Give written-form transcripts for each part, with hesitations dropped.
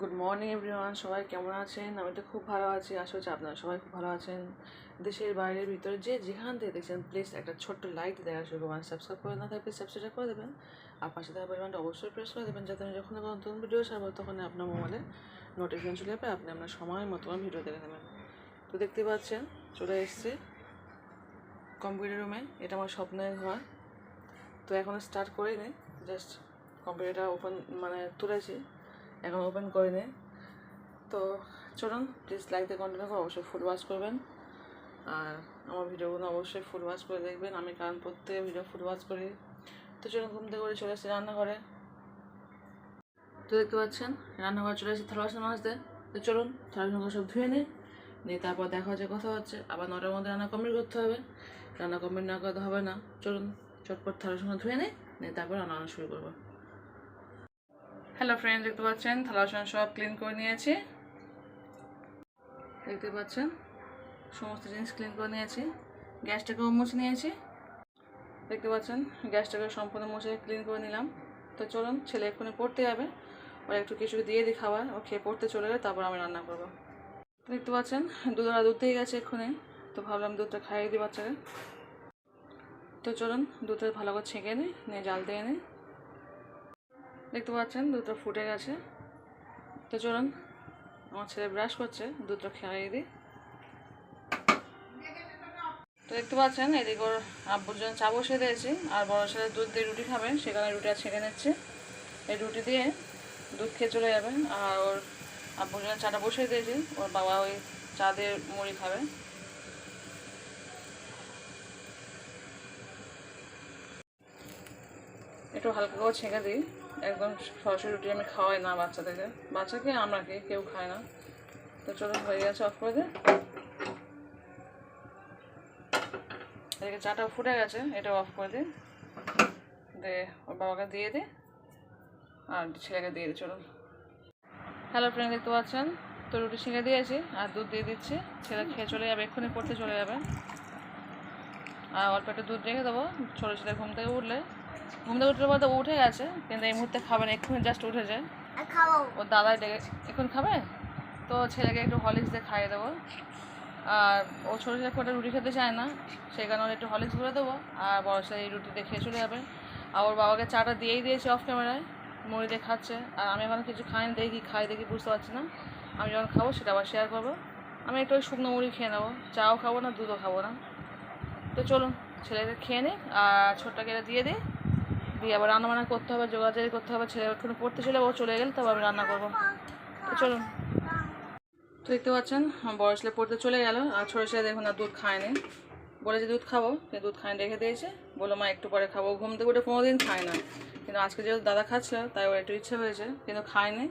Good morning everyone, সবাই কেমন আছেন? আমি তো খুব ভালো আছি, আশা করছি আপনারা সবাই খুব ভালো আছেন। দেশের বাইরের ভিতরে যেখান থেকে দেখছেন প্লিজ একটা ছোট্ট লাইক দেওয়া শুরু করবেন। সাবস্ক্রাইব করে না থাকলে সাবস্ক্রাইব করে দেবেন, আর পাশে থাকা পরিমাণটা অবশ্যই প্রেস করে দেবেন, যাতে আমি যখন কোনো নতুন ভিডিও ছাড়বো তখন আপনার মোবাইলে নোটিফিকেশন চলে যাবে, আপনি আপনার সময় মতো ভিডিও দেখে নেবেন। তো দেখতে পাচ্ছেন চলে এসেছি কম্পিউটার রুমে। এটা আমার স্বপ্নের ঘর। তো এখন স্টার্ট করে নিই, জাস্ট কম্পিউটারটা ওপেন তুলেছি, এখন ওপেন করে নিই। তো চলুন প্লিজ লাইক দিয়ে কন্টিনিউ করে অবশ্যই ফুল ওয়াচ করবেন, আর আমার ভিডিওগুলো অবশ্যই ফুল ওয়াচ করে দেখবেন। আমি কারণ প্রত্যেক ভিডিও ফুল ওয়াচ করি। তো চলুন ঘুম থেকে করে চলে এসেছি রান্নাঘরে। তো দেখতে পাচ্ছেন রান্নাঘরে চলে এসেছি থালা বাসন মাজতে। তো চলুন থালা বাসন সব ধুয়ে নিয়ে তারপর দেখা হচ্ছে কথা হচ্ছে। আবার 9টার মধ্যে রান্না কমপ্লিট করতে হবে, রান্না কমপ্লিট না করতে হবে না। চলুন চটপট থালা বাসন ধুয়ে নিয়ে তারপর রান্না শুরু করবো। হ্যালো ফ্রেন্ড, দেখতে পাচ্ছেন থালা বাসন সব ক্লিন করে নিয়েছি। দেখতে পাচ্ছেন সমস্ত জিনিস ক্লিন করে নিয়েছি। গ্যাসটাকেও মুছে নিয়েছি। দেখতে পাচ্ছেন গ্যাসটাকে সম্পূর্ণ মুছে ক্লিন করে নিলাম। তো চলুন, ছেলে এক্ষুনি পড়তে যাবে, ওর একটু কিছু দিয়ে দিই খাবার, ও খেয়ে পড়তে চলে গেলে তারপর আমি রান্না করবো। দেখতে পাচ্ছেন দুধ দিয়ে গেছে এক্ষুনি, তো ভাবলাম দুধটা খাইয়ে দিই বাচ্চাকে। তো চলুন দুধটা ভালো করে ছেঁকে নিয়ে জাল দিয়ে নিই। দেখতে পাচ্ছেন দুধটা ফুটে গেছে। তো চলুন, আমার ছেলে ব্রাশ করছে, দুধটা খাইয়ে দিই। তো দেখতে পাচ্ছেন এদিকে ওর আব্বুর জন্য চা বসিয়ে দিয়েছি, আর বড় ছেলে দুধ দিয়ে রুটি খাবে, সেখানে রুটিটা ছেঁকে নিচ্ছে। এই রুটি দিয়ে দুধ খেয়ে চলে যাবে। আর ওর আব্বুর জন্য চাটা বসিয়ে দিয়েছি, ওর বাবা ওই চা দিয়ে মুড়ি খাবে। একটু হালকা করে ছেঁকে দিই, একদম সরাসরি রুটি আমি খাওয়াই না বাচ্চাদেরকে, বাচ্চাকে আমরা কেউ খায় না। তো চলুন হয়ে গেছে, অফ করে দিই। এদিকে চাটা ফুটে গেছে, এটা অফ করে দিই, দিয়ে ওর বাবাকে দিয়ে দিই আর ছেলেকে দিয়ে দিই। চলুন। হ্যালো ফ্রেন্ড, দেখতে পাচ্ছেন তো রুটি ছেঁকে দিয়েছি আর দুধ দিয়ে দিচ্ছি। ছেলে খেয়ে চলে যাবে, এক্ষুনি পড়তে চলে যাবে। আর অল্প একটু দুধ রেখে দেবো, ছোটো ছেলে ঘুম থেকে উঠলে বলতে উঠে গেছে, কিন্তু এই মুহূর্তে খাবে না, এক্ষুনি জাস্ট উঠে যায়। ওর দাদাই ডেকে এখন খাবে, তো ছেলেকে একটু হরলিক্স দিয়ে খাইয়ে দেবো। আর ও ছোটো ছেলে ফোটা রুটি খেতে চায় না, সেই কারণে একটু হরলিক্স করে দেবো, আর বড় ছেলে এই রুটিতে খেয়ে চলে যাবে। আর ওর বাবাকে চাটা দিয়েই দিয়েছি অফ ক্যামেরায়, মুড়ি দিয়ে খাচ্ছে। আর আমি এখন কিছু খাইনি, দেখি বুঝতে পারছি না। আমি যখন খাবো সেটা আবার শেয়ার করবো। আমি একটু ওই শুকনো মুড়ি খেয়ে নেবো, চাও খাবো না, দুধও খাবো না। তো চলুন ছেলেকে খেয়ে নিই আর ছোটটাকে দিয়ে দিয়ে আবার রান্নাবান্না করতে হবে, যোগাযোগ করতে হবে। ছেলে একটু পড়তে চলে ও চলে গেলে তবে আমি রান্না করবো। তো চলুন। তো দেখতে পাচ্ছেন বড় ছেলে পড়তে চলে গেল, আর ছোটো ছেলে দেখুন আর দুধ খায়নি, বলেছে দুধ খাবো, কিন্তু দুধ খায়নি, রেখে দিয়েছে, বললো মা একটু পরে খাবো। ঘুম থেকে উঠে কোনোদিন খায় না, কিন্তু আজকে যেহেতু দাদা খাচ্ছিল তাই ওর একটু ইচ্ছে হয়েছে, কিন্তু খায়নি।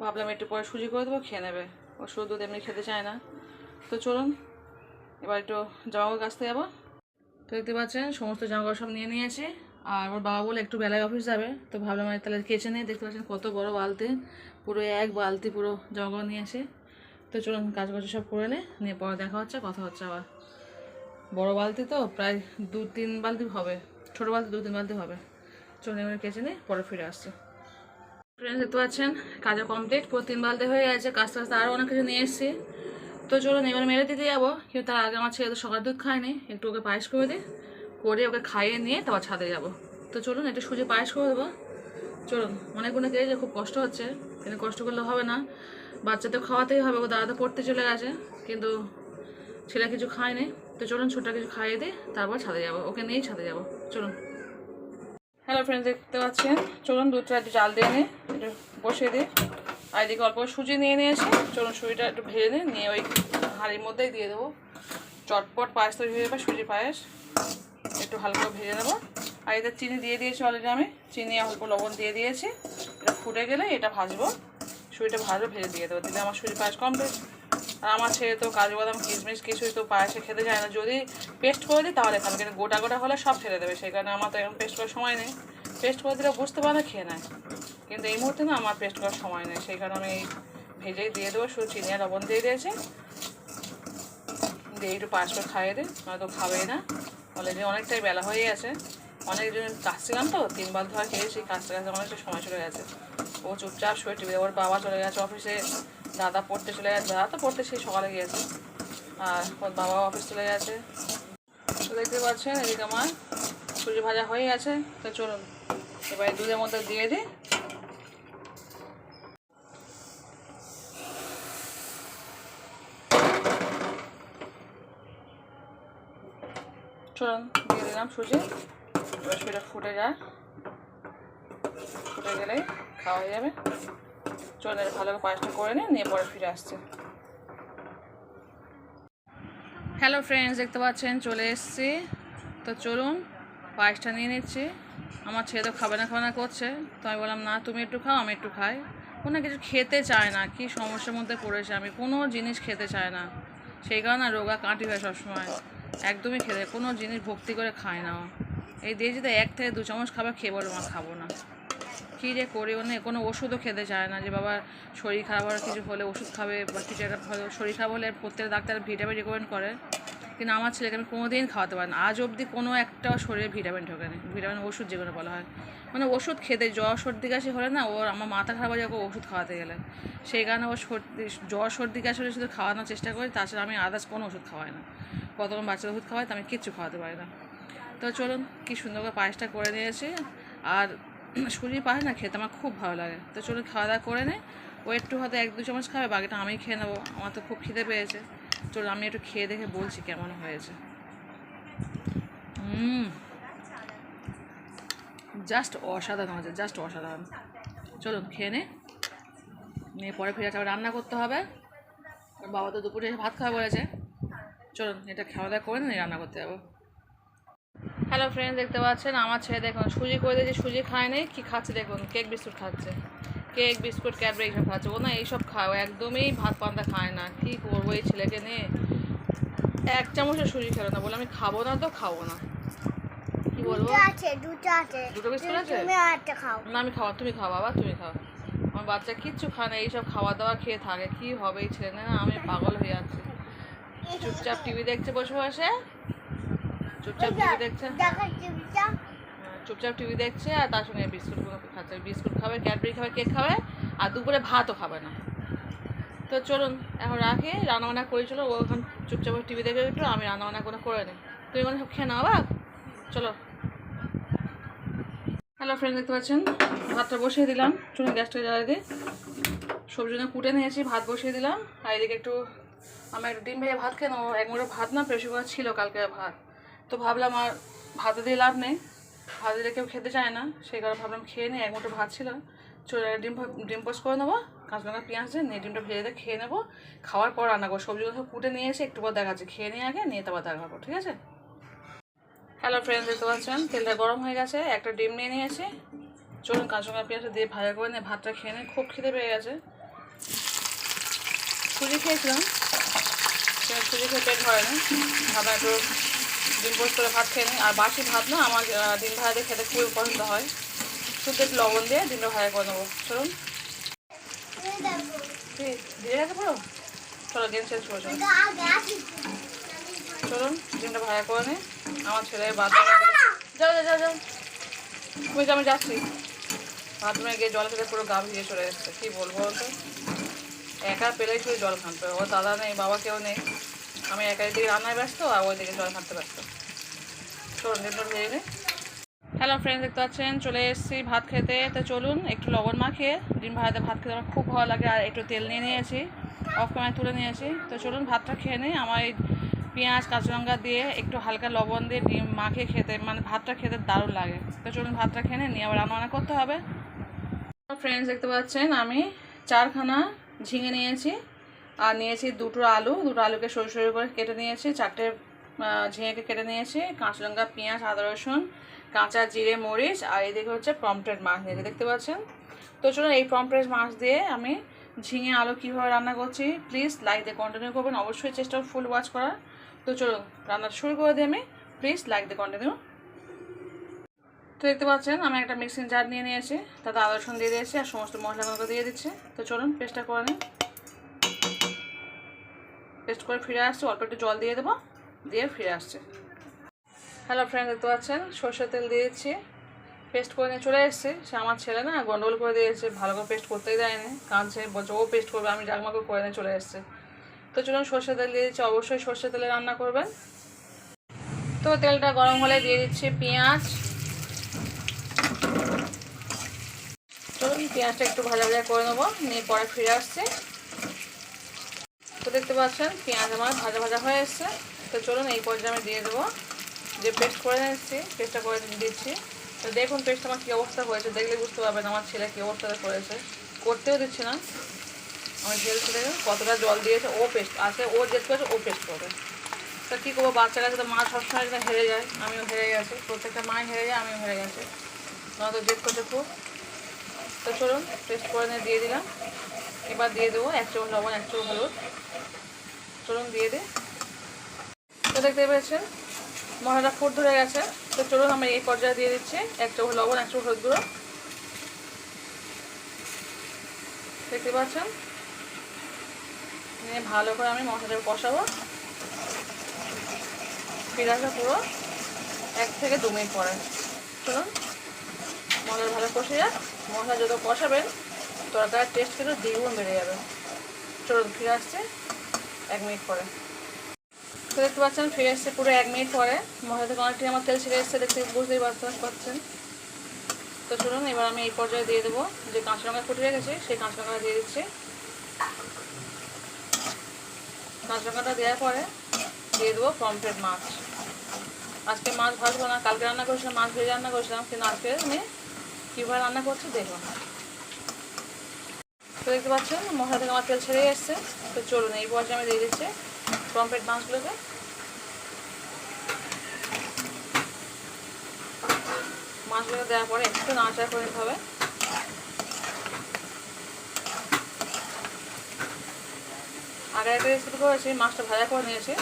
ভাবলাম একটু পরে সুজি করে দেবো, খেয়ে নেবে। ও শুধু দুধ এমনি খেতে চায় না। তো চলুন এবার একটু জামাকাপড় কাচতে যাবো। তো দেখতে পাচ্ছেন সমস্ত জামাকাপড় সব নিয়ে নিয়েছে, আর আমার বাবা বলে একটু বেলায় অফিস যাবে, তো ভাবলাম তাহলে কেচে নিয়ে। দেখতে পাচ্ছেন কত বড় বালতি, পুরো এক বালতি পুরো জামাকাপড় নিয়েছে। তো চলুন কাজ সব করে নিয়ে পরে দেখা হচ্ছে, কথা হচ্ছে আবার। বড় বালতি তো প্রায় 2-3 বালতি হবে, ছোটো বালতি 2-3 বালতি হবে। চলুন এবার কেচে নিয়ে পরে ফিরে আসছে। ফ্রেন্ডস দেখতে পাচ্ছেন কাজও কমপ্লিট, পুরো 3 বালতি হয়ে গেছে। কাজটা আরও অনেক কিছু নিয়ে এসেছি। তো চলুন এবার মেরে দিতে যাবো, কিন্তু তার আগে আমার ছেলে তো সকাল দুধ খায়নি, একটু ওকে পায়েস করে দিই, করে ওকে খাইয়ে নিয়ে তারপর ছাদে যাবো। তো চলুন একটু সুজি পায়েস করে দেবো। চলুন, অনেকগুলো খেয়েছে, খুব কষ্ট হচ্ছে, কিন্তু কষ্ট করলে হবে না, বাচ্চা তো খাওয়াতেই হবে। ও দাদা তো পড়তে চলে গেছে, কিন্তু ছেলে কিছু খায়নি। তো চলুন ছোটটা কিছু খাইয়ে দিই, তারপর ছাদে যাবো, ওকে নিয়েই ছাদে যাবো। চলুন। হ্যালো ফ্রেন্ডস, দেখতে পাচ্ছেন চলুন দুধটা একটু জাল দিয়ে নিই, একটু বসিয়ে দিই। আর এদিকে অল্প সুজি নিয়ে নিয়েছি, চলুন সুজিটা একটু ভেজে নিয়ে ওই হাঁড়ির মধ্যেই দিয়ে দেবো। চটপট পায়েস তৈরি হয়ে যাবে, সুজি পায়েস। একটু হালকা ভেজে নেবো। আর এতে চিনি দিয়ে দিয়েছি অলরেডি, আমি চিনি অল্প লবণ দিয়ে দিয়েছি। এটা ফুটে গেলে এটা ভাজবো, সুজিটা ভাজবো, ভেজে দিয়ে দেবো, দিলে আমার সুজি পায়েস কমপ্লিট। আর আমার ছেলে তো কাজু বাদাম কিশমিশ কিছুই তো পায়েসে খেতে চায় না, যদি পেস্ট করে দিই তাহলে খাবে, কিন্তু গোটা গোটা হলে সব ফেলে দেবে, সেই কারণে আমার তো এখন পেস্ট করার সময় নেই। পেস্ট করে দিলে বুঝতে পারে খেয়ে নেয়, কিন্তু এই মুহূর্তে না আমার পেস্ট করার সময় নেই, সেই কারণে আমি ভেজেই দিয়ে দেবো। শুধু চিনি আর লবণ দিয়ে দিয়েছি, দিয়ে একটু পায়েস করে খাইয়ে দিই, নয়তো খাবেই না। অলরেডি অনেকটাই বেলা হয়ে গেছে, অনেকজন কাজছিলাম তো 3 বালতি ধরে খেয়েছি, কাজটা অনেকটা সময় চলে গেছে। ও চুপচাপ শুয়ে টিভি, ওর বাবা চলে গেছে অফিসে, দাদা পড়তে চলে গেছে, দাদা তো পড়তে সেই সকালে গিয়েছে, আর ওর বাবা অফিস চলে গেছে। তো দেখতে পাচ্ছেন এদিকে আমার সুজি ভাজা হয়ে গেছে। তো চলুন এবার দুধের মধ্যে দিয়ে দিই। চলুন দিয়ে দিলাম সুজি। এবার সুজিটা ফুটে যায়, ফুটে গেলেই খাওয়া হয়ে যাবে। চলুন এটা ভালো করে পায়েসটা করে নিয়ে পরে ফিরে আসছে। হ্যালো ফ্রেন্ডস, দেখতে পাচ্ছেন চলে এসেছি। তো চলুন পায়েসটা নিয়ে নিচ্ছি। আমার ছেলে তো খাবে না করছে, তো আমি বললাম না তুমি একটু খাও আমি একটু খাই। কোনো কিছু খেতে চায় না, কি সমস্যার মধ্যে পড়েছে, আমি কোনো জিনিস খেতে চায় না, সেই কারণে রোগা কাঁটি হয় সবসময়, একদমই খেতে কোনো জিনিস ভক্তি করে খায় না। এই দিয়েছি তো 1 থেকে 2 চামচ খাবার, খেয়ে বলো মা খাবো না। কী যে করি, কোনো ওষুধও খেতে চায় না, যে বাবা শরীর খারাপ হওয়ার কিছু হলে ওষুধ খাবে বা কিছু একটা শরীর খারাপ হলে প্রত্যেক ডাক্তার ভিটামিন রিকমেন্ড করে, কিন্তু আমার ছেলেকে আমি কোনো দিন খাওয়াতে পারি না, আজ অবধি কোনো একটা শরীরে ভিটামিন ঢোকেনি। ভিটামিন ওষুধ যেগুলো বলা হয়, মানে ওষুধ খেতে জ্বর সর্দি কাশি হলে না ওর আমার মাথা খারাপ হয়ে যাবে ওষুধ খাওয়াতে গেলে, সেই কারণে ওর জ্বর সর্দি কাশি হলে শুধু খাওয়ানোর চেষ্টা করি, তাছাড়া আমি আদার্স কোনো ওষুধ খাওয়াই না। কতক্ষণ বাচ্চার ওষুধ খাওয়াই তো আমি কিচ্ছু খাওয়াতে পারি না। তো চলুন কি সুন্দর করে পায়েসটা করে নিয়েছি, আর সুজির পায়েস না খেতে আমার খুব ভালো লাগে। তো চলুন খাওয়া দাওয়া করে নে, ও একটু হয়তো 1-2 চামচ খাবে, বাকিটা আমি খেয়ে নেবো, আমার তো খুব খিদে পেয়েছে। চলুন আমি একটু খেয়ে দেখে বলছি কেমন হয়েছে। জাস্ট অসাধারণ হয়েছে, জাস্ট অসাধারণ। চলুন খেয়ে নিয়ে পরে ফিরে আবার রান্না করতে হবে, বাবা তো দুপুরে ভাত খাওয়া বলেছে। চলুন এটা খাওয়া দাওয়া করে নিয়ে রান্না করতে যাবো। হ্যালো ফ্রেন্ডস, দেখতে পাচ্ছেন আমার ছেলে দেখুন সুজি করে দিয়েছি, সুজি খায় নেই, কী খাচ্ছে দেখুন, কেক বিস্কুট খাচ্ছে, কেক বিস্কুট ক্যাডবেরি এইসব খাচ্ছে। ও না এইসব খায়, একদমই ভাত পান্তা খায় না। কী করবো এই ছেলেকে নিয়ে, 1 চামচের সুজি খেলো না, বলে আমি খাবো না তো খাবো না, কি বলবো। দুটো বিস্কুট আছে না, আমি খাওয়া, তুমি খাও বাবা তুমি খাও। আমার বাচ্চা কিচ্ছু খায় না, এইসব খাওয়া দাওয়া খেয়ে থাকে, কি হবে এই ছেলে না, আমি পাগল হয়ে যাচ্ছি। চুপচাপ টিভি দেখছে বসে বসে, চুপচাপ টিভি দেখছে, চুপচাপ টিভি দেখছে, আর তার সঙ্গে বিস্কুটগুলো খাচ্ছে, বিস্কুট খাবে, ক্যাডবেরি খাবে, কেক খাবে, আর দুপুরে ভাতও খাবে না। তো চলুন এখন রাখি, রান্নাবান্না করি, চলো ও এখন চুপচাপ টিভি দেখে একটু, আমি রান্নাবান্না করে নিই, তুমি কোনো সব খেয়ে নাও বা। চলো। হ্যালো ফ্রেন্ড, দেখতে পাচ্ছেন ভাতটা বসিয়ে দিলাম, চলুন গ্যাসটা জ্বালিয়ে দিই। সবজি কুটে নিয়েছি, ভাত বসিয়ে দিলাম, আর এদিকে একটু আমি একটু ডিম ভেজে ভাত খেয়ে নেবো। 1 মুঠো ভাত না প্রেশার কুকার ছিল কালকে ভাত, তো ভাবলাম আর ভাতে দিয়ে লাভ নেই, ভাত দিলে কেউ খেতে চায় না, সেই কারণে ভাবলাম খেয়ে নিই। 1 মুঠো ভাত ছিল, চলে ডিম পোস্ট করে নেবো, কাঁচা লঙ্কা পেঁয়াজ দিয়ে নিয়ে ডিমটা ভেজে দিয়ে খেয়ে নেবো। খাওয়ার পর রান্না করবো, সবজিগুলো সব কুটে নিয়ে এসে একটু পর দেখাচ্ছি, খেয়ে নিয়ে আগে নিয়ে তারপর দেখাবো, ঠিক আছে। হ্যালো ফ্রেন্ডস, দেখতে পাচ্ছেন তেলটা গরম হয়ে গেছে, একটা ডিম নিয়ে নিয়েছি। চলুন কাঁচা লঙ্কা পেঁয়াজটা দিয়ে ভাজা করে নিয়ে ভাতটা খেয়ে নিই, খুব খিদে পেয়ে গেছে। সুজি খেয়েছিলাম, সুজি খেয়ে পেট ভরে না, ভাবলাম একটু ডিম পোস্ট করে ভাত খেয়ে নিই। আর বাসি ভাত না আমার ডিম ভাজা দিয়ে খেতে খুবই পছন্দ হয়, শুধু একটু লবণ দিয়ে ডিমটা ভাজা করে নেবো। চলুন দিয়ে গেছে পুরো, চলো গেম চেঞ্জ করে চলুন ডিমটা ভাজা করে নিই। আমার ছেলে বাথরুমে যাও যাও যাও যাও, তুমি আমি যাচ্ছি, বাথরুমে গিয়ে জল খেতে পুরো গা ভিজে চলে এসছে, কী বলবো তো, একা পেলেই শুধু জল খানতে হবে, ওর দাদা নেই বাবা কেউ নেই, আমি একাই দিকে রান্নায় ব্যস্ত আর ওই দিকে জল খানতে ব্যস্ত। চলুন ডিমটা ভেজে নিই। হ্যালো ফ্রেন্ডস, দেখতে পাচ্ছেন চলে এসেছি ভাত খেতে। তো চলুন একটু লবণ মাখিয়ে ডিম ভাজাতে ভাত খেতে আমার খুব ভালো লাগে, আর একটু তেল নিয়ে নিয়েছি, অফ ক্যামেরায় তুলে নিয়েছি। তো চলুন ভাতটা খেয়ে নিই। আমার এই পেঁয়াজ কাঁচা লঙ্কা দিয়ে একটু হালকা লবণ দিয়ে ডিম মাখিয়ে খেতে, মানে ভাতটা খেতে দারুণ লাগে। তো চলুন ভাতটা খেয়ে নিয়ে আবার রান্না করতে হবে। ফ্রেন্ডস, দেখতে পাচ্ছেন আমি 4খানা ঝিঙে নিয়েছি, আর নিয়েছি 2টো আলু, 2টো আলুকে সরু সরু করে কেটে নিয়েছি, 4টে ঝিঙেকে কেটে নিয়েছি, কাঁচা লঙ্কা পেঁয়াজ আদা রসুন কাঁচা জিরে মরিচ, আর এদিকে হচ্ছে পমফ্রেট মাছ নিয়েছি, দেখতে পাচ্ছেন। তো চলুন এই পমফ্রেট মাছ দিয়ে আমি ঝিঙে আলু কীভাবে রান্না করছি প্লিজ লাইক দিয়ে কন্টিনিউ করবেন, অবশ্যই চেষ্টা ফুল ওয়াচ করার। তো চলুন রান্না শুরু করে দিই আমি, প্লিজ লাইক দিয়ে কন্টিনিউ। তো দেখতে পাচ্ছেন আমি একটা মিক্সিং জার নিয়ে নিয়েছি, তাতে আদা রসুন দিয়ে দিয়েছি আর সমস্ত মশলাগুলো দিয়ে দিচ্ছি। তো চলুন পেস্টটা করে নিই, পেস্ট করে ফিরে আসছি, অল্প একটু জল দিয়ে দেবো, দিয়ে ফিরে আসছি। হ্যালো ফ্রেন্ড, দেখতে পাচ্ছেন সরষের তেল দিয়ে দিচ্ছি, পেস্ট করে নিয়ে চলে এসেছি। সে আমার ছেলে না গন্ডগোল করে দিয়েছে, ভালো করে পেস্ট করতেই দেয়নি, কাঁদছে, বলছে ও পেস্ট করবে, আমি জাগমাকে করে নিয়ে চলে এসেছে। তো চলুন সর্ষে তেল দিয়ে দিচ্ছি, অবশ্যই সর্ষে তেলে রান্না করবেন। তো তেলটা গরম হলে দিয়ে দিচ্ছি পেঁয়াজ। চলুন পেঁয়াজটা একটু ভাজা ভাজা করে নেবো, নিয়ে পরে ফিরে আসছি। তো দেখতে পাচ্ছেন পেঁয়াজ আমার ভাজা ভাজা হয়ে এসছে। তো চলুন এই পর্যায়ে আমি দিয়ে দেবো যে পেস্ট করে নিচ্ছি, পেস্টটা করে দিচ্ছি। তো দেখুন পেস্ট আমার কী অবস্থা হয়েছে, দেখলে বুঝতে পারবেন আমার ছেলে কী অবস্থাটা করেছে, করতেও দিচ্ছি না। আমার ছেলে ছেলে কতটা জল দিয়েছে, ও পেস্ট আছে, ও জেদ করেছে ও পেস্ট করবে। তা কী করবো, বাচ্চা কাছে তো মা সবসময় যেটা হেরে যায়, আমিও হেরে গেছি, প্রত্যেকটা মাই হেরে যায়, আমিও হেরে গেছি, মা তো জেদ করছে খুব। তো চলুন পেস্ট করে নিয়ে দিয়ে দিলাম। এবার দিয়ে দেবো 1 চামচ লবণ, 1 চামচ হলুদ। চলুন দিয়ে দিই। তো দেখতে পেয়েছেন মশলাটা ফুট ধরে গেছে। তো চলুন আমি এই পর্যায়ে দিয়ে দিচ্ছি 1 চামচ লবণ, 1 চামচ হলুদ গুঁড়ো। দেখতে পাচ্ছেন নিয়ে ভালো করে আমি মশলাটা কষাবো। ফিরে আসা পুরো 1 থেকে 2 মিনিট পরে। চলুন মশলা ভালো কষিয়ে, মশলা যত কষাবেন তরকারির টেস্ট কিন্তু দ্বিগুণ বেড়ে যাবে। চলুন ফিরে আসছে 1 মিনিট পরে। তো দেখতে পাচ্ছেন ফিরে এসছে পুরো 1 মিনিট পরে। মশলা থেকে অনেকটাই আমার তেল ছেড়ে এসছে, দেখতে বুঝতেই পারছেন। তো চলুন এবার আমি এই পর্যায়ে দিয়ে দেবো যে কাঁচা লঙ্কা কুটে রেখেছি, সেই কাঁচা লঙ্কাটা দিয়ে দিচ্ছি। কাঁচা লঙ্কাটা দেওয়ার পরে দিয়ে দেবো পমফ্রেট মাছ। আজকে মাছ ভাজবো না, কালকে রান্না করেছিলাম, মাছ ভেজে রান্না করেছিলাম, কিন্তু আজকে আমি কীভাবে রান্না করছি দেখুন। তো দেখতে পাচ্ছেন মশলা থেকে আমার তেল ছেড়ে এসছে। তো চলুন এই পর্যায়ে আমি দিয়ে দিচ্ছি পমফ্রেট মাছগুলোকে। মাছগুলো দেওয়ার পরে একটু নাড়াচাড়া করে নিতে হবে। আগে একটা রেসিপি করেছি, মাছটা ভাজা করে নিয়েছি,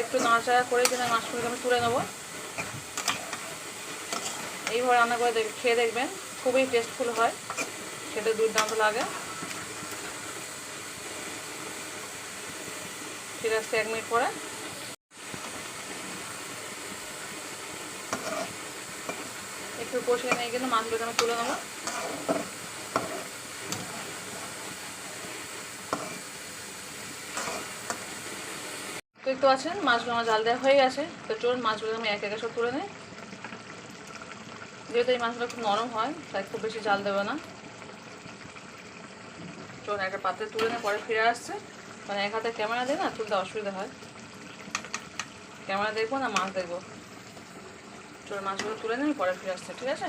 একটু নাড়াচাড়া করে কিনা মাছগুলোকে আমি তুলে নেবো। এইভাবে রান্না করে খেয়ে দেখবেন, খুবই টেস্টফুল হয়, খেতে দুর্দান্ত লাগে। ফিরে আসছে 1 মিনিট পরে। একটু কষিয়ে নিয়ে কিন্তু মাছগুলোকে আমি তুলে নেবো। দেখতে পাচ্ছেন মাছগুলো আমার জাল দেওয়া হয়ে গেছে। তো চলুন মাছগুলো আমি এক একে সব তুলে নিই। যেহেতু এই মাছগুলো খুব নরম হয় তাই খুব বেশি জাল দেবে না। চলুন একটা পাত্রে তুলে নিয়ে পরে ফিরে আসছে, মানে এক হাতে ক্যামেরা দিয়ে না তুলতে অসুবিধা হয়, ক্যামেরা দেখবো না মাছ দেখবো। চলুন মাছগুলো তুলে নিয়ে পরে ফিরে আসছে, ঠিক আছে।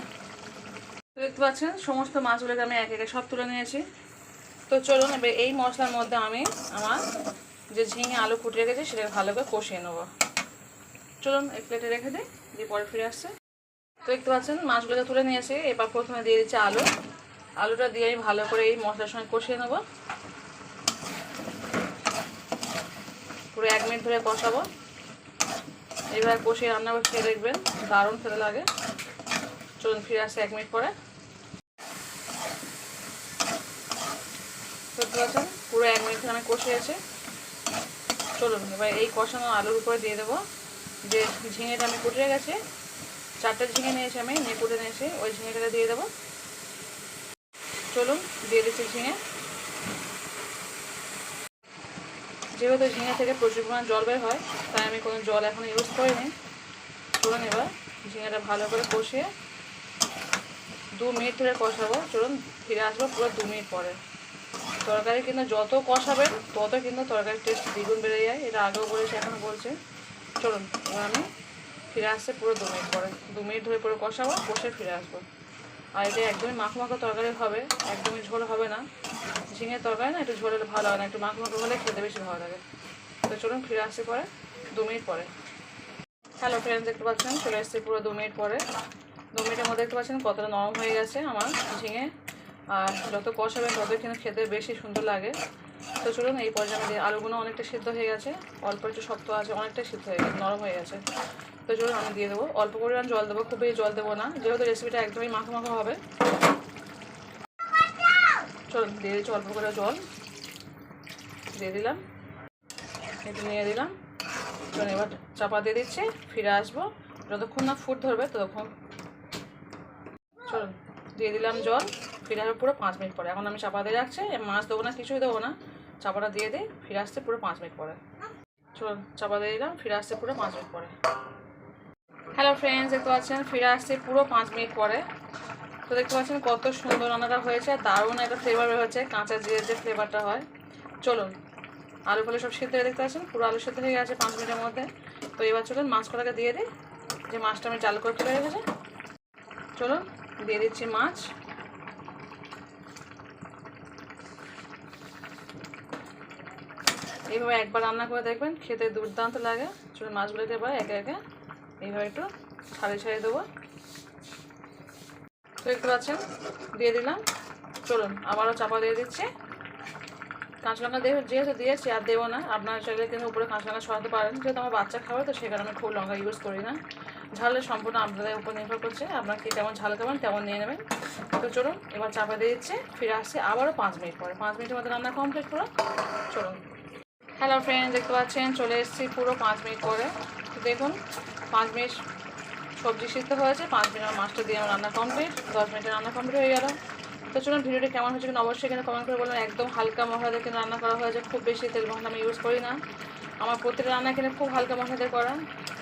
তো দেখতে পাচ্ছেন সমস্ত মাছগুলোকে আমি এক একে সব তুলে নিয়েছি। তো চলুন এবার এই মশলার মধ্যে আমি আমার যে ঝিঙে আলু কুটে রেখেছি সেটাকে ভালো করে কষিয়ে নেবো। চলুন এক প্লেটে রেখে দিই, দিয়ে পরে ফিরে আসছে। তো দেখতে পাচ্ছেন মাছগুলোকে তুলে নিয়েছি। এবার প্রথমে দিয়ে দিচ্ছি আলু। আলুটা দিয়ে আমি ভালো করে এই মশলার সঙ্গে কষিয়ে নেবো, পুরো 1 মিনিট ধরে কষাবো। এইভাবে কষিয়ে রান্না করে খেয়ে দেখবেন, দারুণ খেতে লাগে। চলুন ফিরে আসছে 1 মিনিট পরে। দেখতে পাচ্ছেন পুরো 1 মিনিট ধরে আমি কষিয়েছি। চলুন এবার এই কষানো আলুর উপরে দিয়ে দেবো যে ঝিঙেটা আমি কুটে গেছি, 4টে ঝিঙে নিয়েছি আমি, নিয়ে কুটে নিয়েছি, ওই ঝিঙেটাকে দিয়ে দেবো। চলুন দিয়ে দিচ্ছি ঝিঙে। যেহেতু ঝিঙে থেকে প্রচুর পরিমাণ জল বের হয় তাই আমি কোনো জল এখন ইউজ করিনি। চলুন এবার ঝিঙেটা ভালো করে কষিয়ে 2 মিনিট ধরে কষাবো। চলুন ফিরে আসবো পুরো 2 মিনিট পরে। তরকারি কিন্তু যত কষাবেন তত কিন্তু তরকারির টেস্ট দ্বিগুণ বেড়ে যায়, এটা আগেও বলেছি এখনও বলছি। চলুন এবার আমি ফিরে আসছে পুরো 2 মিনিট পরে। 2 মিনিট ধরে পুরো কষাবো, কষে ফিরে আসবো। আর এটা একদমই মাখো মাখো তরকারি হবে, একদমই ঝোল হবে না। ঝিঙের তরকারি না একটু ঝোল হলে ভালো হয় না, একটু মাখো মাখো হলে খেতে বেশি ভালো লাগে। তো চলুন ফিরে আসছে পরে 2 মিনিট পরে। হ্যালো ফ্রেন্ডস, দেখতে পাচ্ছেন চলে এসেছি পুরো 2 মিনিট পরে। 2 মিনিটের মধ্যে দেখতে পাচ্ছেন কতটা নরম হয়ে গেছে আমার ঝিঙে। আর যত কষাবেন তত কিন্তু খেতে বেশি সুন্দর লাগে। তো চলুন এই পর্যায়ে আমি আলুগুলো অনেকটা সিদ্ধ হয়ে গেছে, অল্প একটু শক্ত আছে, অনেকটাই সিদ্ধ হয়ে গেছে, নরম হয়ে গেছে। তো চলুন আমি দিয়ে দেবো অল্প পরিমাণ জল দেবো, খুব বেশি জল দেবো না, যেহেতু রেসিপিটা একদমই মাখো মাখো হবে। চলুন দিয়ে দিচ্ছি অল্প করে জল, দিয়ে দিলাম, একটু নিয়ে দিলাম। চলুন এবার চাপা দিয়ে দিচ্ছি, ফিরে আসবো যতক্ষণ না ফুট ধরবে ততক্ষণ। চলুন দিয়ে দিলাম জল, ফিরে আসবে পুরো 5 মিনিট পরে। এখন আমি চাপা দিয়ে রাখছি, মাছ দেবো না, কিছুই দেবো না, চাপাটা দিয়ে দিই, ফিরে আসছে পুরো 5 মিনিট পরে। চলুন চাপা দিয়ে দিলাম, ফিরে আসছে পুরো 5 মিনিট পরে। হ্যালো ফ্রেন্ডস, দেখতে পাচ্ছেন ফিরে আসছে পুরো 5 মিনিট পরে। তো দেখতে পাচ্ছেন কত সুন্দর রান্নাটা হয়েছে, দারুণ একটা ফ্লেভার বের হচ্ছে, কাঁচা জিরের যে ফ্লেভারটা হয়। চলুন, আলু ফলে সব সিদ্ধ হয়ে দেখতে পাচ্ছেন পুরো আলু সিদ্ধ হয়ে গেছে 5 মিনিটের মধ্যে। তো এবার চলুন মাছ কটাকে দিয়ে দিই, যে মাছটা আমি জাল করে তুলে রেখেছি। চলুন দিয়ে দিচ্ছি মাছ। এইভাবে একবার রান্না করে দেখবেন, খেতে দুর্দান্ত লাগে। চলুন মাছগুলোকে এবার একে একে এইভাবে একটু ছাড়িয়ে ছাড়িয়ে দেবো। তো দেখতে পাচ্ছেন দিয়ে দিলাম। চলুন আবারও চাপা দিয়ে দিচ্ছি। কাঁচা লঙ্কা যেহেতু দিয়েছি আর দেবো না, আপনারা চাইলে কিন্তু উপরে কাঁচা লঙ্কা সরাতে পারেন, যেহেতু আমার বাচ্চা খাবে তো সেই কারণে আমি খুব লঙ্কা ইউজ করি না। ঝালের সম্পূর্ণ আপনাদের উপর নির্ভর করছে, আপনারা কি কেমন ঝাল খাবেন তেমন নিয়ে নেবেন। তো চলুন এবার চাপা দিয়ে দিচ্ছি, ফিরে আসছি আবারও 5 মিনিট পরে। 5 মিনিটের মধ্যে রান্না কমপ্লিট পুরো। চলুন, হ্যালো ফ্রেন্ড, দেখতে পাচ্ছেন চলে এসেছি পুরো 5 মিনিট পরে। তো দেখুন 5 মিনিট সবজি সিদ্ধ হয়েছে, 5 মিনিট আমার মাছটা দিয়ে আমার রান্না কমপ্লিট, 10 মিনিটের রান্না কমপ্লিট হয়ে গেল। তো চলুন ভিডিওটি কেমন হচ্ছে কিনা অবশ্যই এখানে কমেন্ট করে বলুন। একদম হালকা মশলা দিয়ে কিন্তু রান্না করা হয়েছে, খুব বেশি তেল মশলা আমি ইউজ করি না, আমার প্রত্যেকটা রান্না এখানে খুব হালকা মশলা দিয়ে করা।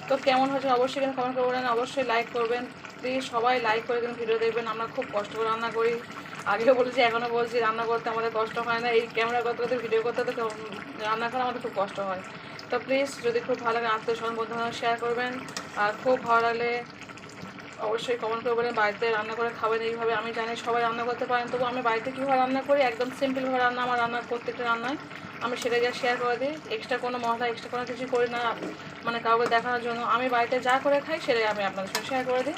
তো কেমন হচ্ছে অবশ্যই এখানে কমেন্ট করে বলেন, অবশ্যই লাইক করবেন প্লিজ, সবাই লাইক করে কিন্তু ভিডিও দেখবেন। আমরা খুব কষ্ট করে রান্না করি, আগেও বলেছি এখনও বলছি, রান্না করতে আমাদের কষ্ট হয় না, এই ক্যামেরা করতে করতে ভিডিও করতে করতে রান্না করা আমাদের খুব কষ্ট হয়। তো প্লিজ যদি খুব ভালো লাগে আত্মীয় স্বজন বন্ধু শেয়ার করবেন, আর খুব ভালো লাগলে অবশ্যই কমেন্ট করে বলেন বাড়িতে রান্না করে খাবেন এইভাবে। আমি জানি সবাই রান্না করতে পারেন, তবু আমি বাড়িতে কীভাবে রান্না করি একদম সিম্পলভাবে রান্না, আমার রান্নার প্রত্যেকটা রান্নায় আমি সেটা যা শেয়ার করে দিই, এক্সট্রা কোনো মশলা এক্সট্রা কোনো কিছু করি না, মানে কাউকে দেখানোর জন্য। আমি বাড়িতে যা করে খাই সেটাই আমি আপনাদের সঙ্গে শেয়ার করে দিই।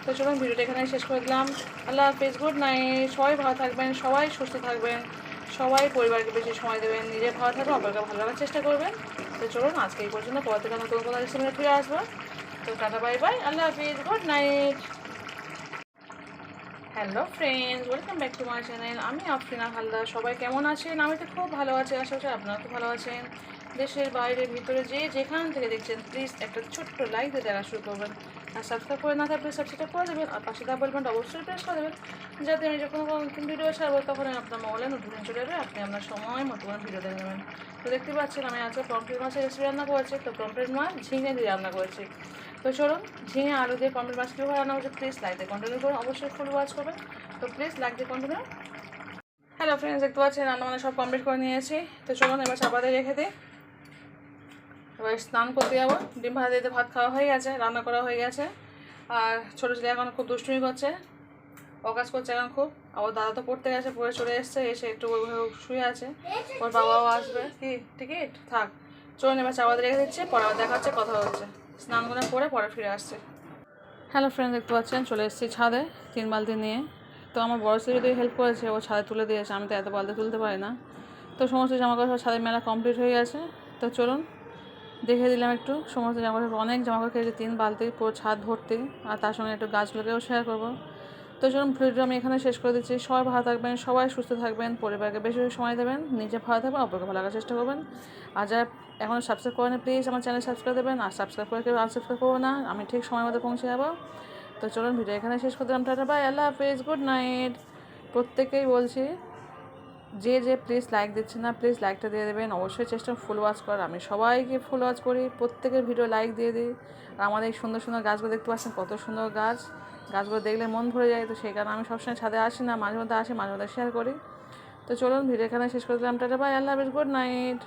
তো চলুন ভিডিওটা এখানেই শেষ করে দিলাম। আল্লাহ হাফিজ, গুড নাইট। সবাই ভালো থাকবেন, সবাই সুস্থ থাকবেন, সবাই পরিবারকে বেশি সময় দেবেন, নিজে ভালো থাকবেন, অপরকে ভালো রাখার চেষ্টা করবেন। তো চলুন আজকে এই পর্যন্ত, পর থেকে নতুন কোনো রেসিপি ফিরে আসবো। তো tata bye bye, Allah Hafiz, good night. Hello friends, welcome back to my channel. আমি আফরিনা হালদার। সবাই কেমন আছেন? আমি তো খুব ভালো আছি, আশা করছি আপনারা খুব ভালো আছেন। দেশের বাইরে ভিতরে যে যেখান থেকে দেখছেন প্লিজ একটা ছোট্ট লাইক দিয়ে দেখা শুরু করবেন, আর সাবস্ক্রাইব করে না থাকলে সাবস্ক্রাইব করে দেবেন, আর পাশে দেওয়া বেলবাটনটা অবশ্যই প্রেস করে দেবেন, যাতে আমি যখন কোনো নতুন ভিডিও ছাড়বো তখন আপনার মোবাইলে নোটিফিকেশন চলে যাবে, আপনি আপনার সময় মতো কোনো ভিডিও দেখে নেবেন। তো দেখতে পাচ্ছেন আমি আজকে পমফ্রেট মাছের রেসিপি রান্না করেছি। তো পমফ্রেট মাছ ঝিঙে দিয়ে রান্না করেছি। তো চলুন ঝিঙে আলু দিয়ে পমফ্রেট মাছ কীভাবে রান্না হচ্ছে প্লিজ লাইক দিয়ে কন্টিনিউ করুন, অবশ্যই ফুল ওয়াচ করবেন। তো প্লিজ লাইক দিয়ে কন্টিনিউ। হ্যালো ফ্রেন্ডস, দেখতে পাচ্ছেন রান্না মানে সব কমপ্লিট করে নিয়েছি। তো চলুন এবার চাপা দিয়ে রেখে দিই, এবার স্নান করতে যাবো। ডিম ভাজা দিতে ভাত খাওয়া হয়ে গেছে, রান্না করা হয়ে গেছে। আর ছোটো ছেলে এখন খুব দুষ্টুমি করছে, অকাজ করছে এখন খুব। আর ওর দাদা তো পড়তে গেছে, পড়ে চলে এসছে, এসে একটু শুয়ে আছে, ওর বাবাও আসবে। কি টিকিট থাক। চলুন এবার চাপা দিয়ে রেখে দিচ্ছে, পরে আবার দেখা হচ্ছে, কথা হচ্ছে। স্নান করে পরে পরে ফিরে আসছে। হ্যালো ফ্রেন্ড, দেখতে পাচ্ছেন চলে এসেছি ছাদে 3 বালতি নিয়ে। তো আমার বড় ছেলে যদি হেল্প করেছে, ও ছাদে তুলে দিয়েছে, আমি তো এত বালতি তুলতে পারি না। তো সমস্ত জামাকাপড় সব ছাদের মেলা কমপ্লিট হয়ে গেছে। তো চলুন দেখে দিলাম একটু সমস্ত জামাকাপড়, অনেক জামাকাপড় খেয়েছে, 3 বালতি পুরো ছাদ ভর্তি, আর তার সঙ্গে একটু গাছগুলোকেও শেয়ার করবো। তো চলুন ভিডিওটা আমি এখানে শেষ করে দিচ্ছি। সবাই ভালো থাকবেন, সবাই সুস্থ থাকবেন, পরিবারকে বেশি বেশি সময় দেবেন, নিজে ভালো থাকবেন, অপরকে ভালো লাগার চেষ্টা করবেন। আর যারা এখনও সাবস্ক্রাইব করেন প্লিজ আমার চ্যানেল সাবস্ক্রাইব দেবেন, আর সাবস্ক্রাইব করে কেউ আনসাবস্ক্রাইব করবো না, আমি ঠিক সময় মতো পৌঁছে যাবো। তো চলুন ভিডিও এখানে শেষ করে দিলাম, টাটা বাই, আল্লাহ হাফিজ, গুড নাইট। প্রত্যেকেই বলছি যে যে প্লিজ লাইক দিচ্ছে না, প্লিজ লাইকটা দিয়ে দেবেন, অবশ্যই চেষ্টা ফুল ওয়াচ করার। আমি সবাইকে ফুল ওয়াচ করি, প্রত্যেকের ভিডিও লাইক দিয়ে দিই। আর আমাদের এই সুন্দর সুন্দর গাছগুলো দেখতে পাচ্ছেন, কত সুন্দর গাছ, গাছগুলো দেখলে মন ভরে যায়। তো সেই কারণে আমি সবসময় ছাদে আসি না, মাঝে মধ্যে আসি, মাঝে মধ্যে শেয়ার করি। তো চলুন ভিডিও এখানে শেষ করে দিলাম, টাটা বাই, আল্লাহ হাফিজ, গুড নাইট।